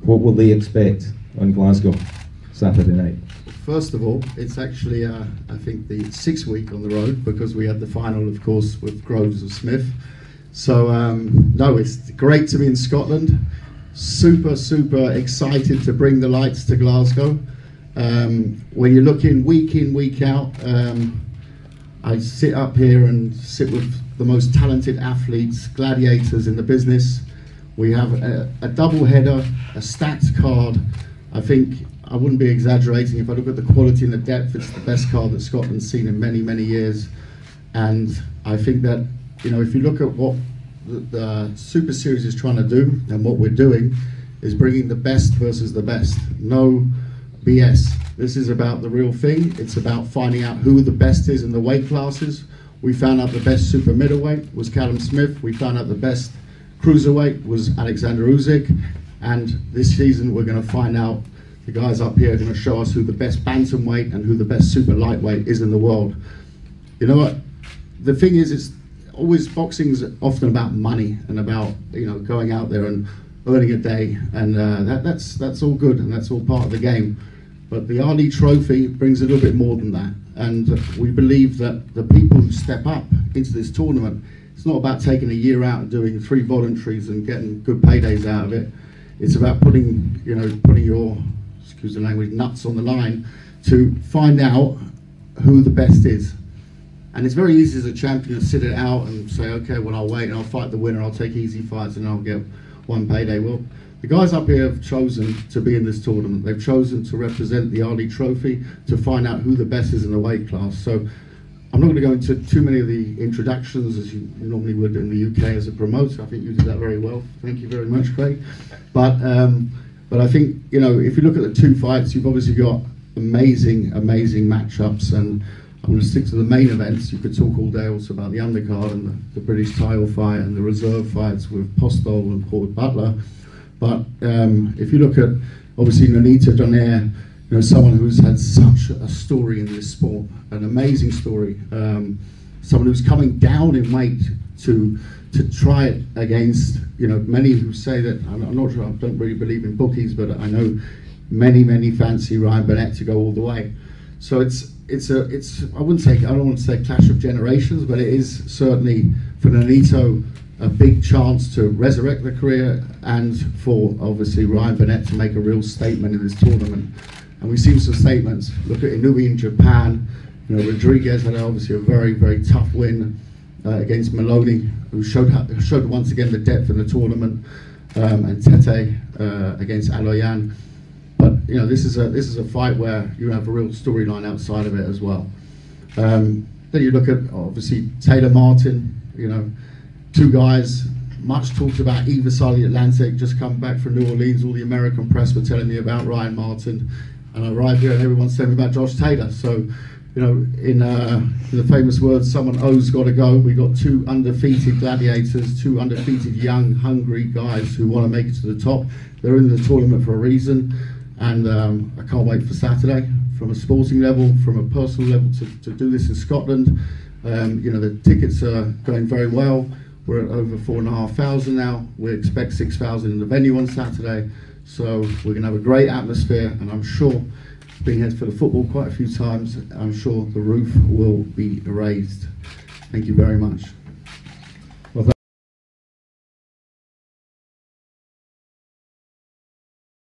What will they expect on Glasgow Saturday night? First of all, it's actually, I think, the 6th week on the road, because we had the final, of course, with Groves of Smith. So, no, it's great to be in Scotland. Super, super excited to bring the lights to Glasgow. When you're looking week in, week out, I sit up here and sit with the most talented athletes, gladiators in the business. We have a double header, a stacked card. I think I wouldn't be exaggerating if I look at the quality and the depth. It's the best card that Scotland's seen in many, many years. And I think that, you know, if you look at what the Super Series is trying to do, and what we're doing is bringing the best versus the best. No BS. This is about the real thing. It's about finding out who the best is in the weight classes. We found out the best super middleweight was Callum Smith. We found out the best cruiserweight was Alexander Usyk. And this season we're going to find out, the guys up here are going to show us who the best bantamweight and who the best super lightweight is in the world. You know what? The thing is, it's always, boxing's often about money and about, you know, going out there and earning a day, and that's all good and that's all part of the game. But the Ali Trophy brings a little bit more than that, and we believe that the people who step up into this tournament, it's not about taking a year out and doing 3 voluntaries and getting good paydays out of it. It's about putting your, excuse the language, nuts on the line to find out who the best is. And it's very easy as a champion to sit it out and say, okay, well, I'll wait and I'll fight the winner, I'll take easy fights and I'll get one payday. Well, the guys up here have chosen to be in this tournament. They've chosen to represent the Ali Trophy, to find out who the best is in the weight class. So I'm not going to go into too many of the introductions as you normally would in the UK as a promoter. I think you did that very well. Thank you very much, Craig. But I think, you know, if you look at the 2 fights, you've obviously got amazing, amazing matchups, and I'm going to stick to the main events. You could talk all day also about the undercard and the British title fight and the reserve fights with Postol and Paul Butler. But if you look at, obviously, Nonito Donaire, you know, someone who's had such a story in this sport, an amazing story. Someone who's coming down in weight to try it against, you know, many who say that, I'm not sure, I don't really believe in bookies, but I know many fancy Ryan Burnett to go all the way. So it's I wouldn't say, I don't want to say clash of generations, but it is certainly for Nonito a big chance to resurrect the career, and for obviously Ryan Burnett to make a real statement in this tournament. And we've seen some statements. Look at Inoue in Japan. You know, Rodriguez had obviously a very tough win against Maloney, who showed once again the depth in the tournament, and Tete against Aloyan. But you know, this is a fight where you have a real storyline outside of it as well. Then you look at obviously Taylor Martin. You know, 2 guys much talked about either side of the Atlantic. Just come back from New Orleans. All the American press were telling me about Ryan Martin, and I arrived here and everyone's telling me about Josh Taylor. So, you know, in the famous words, someone O's got to go. We got 2 undefeated gladiators, 2 undefeated young, hungry guys who want to make it to the top. They're in the tournament for a reason. And I can't wait for Saturday, from a sporting level, from a personal level, to do this in Scotland. You know, the tickets are going very well. We're at over 4,500 now. We expect 6,000 in the venue on Saturday. So we're going to have a great atmosphere, and I'm sure, being here for the football quite a few times, I'm sure the roof will be raised. Thank you very much.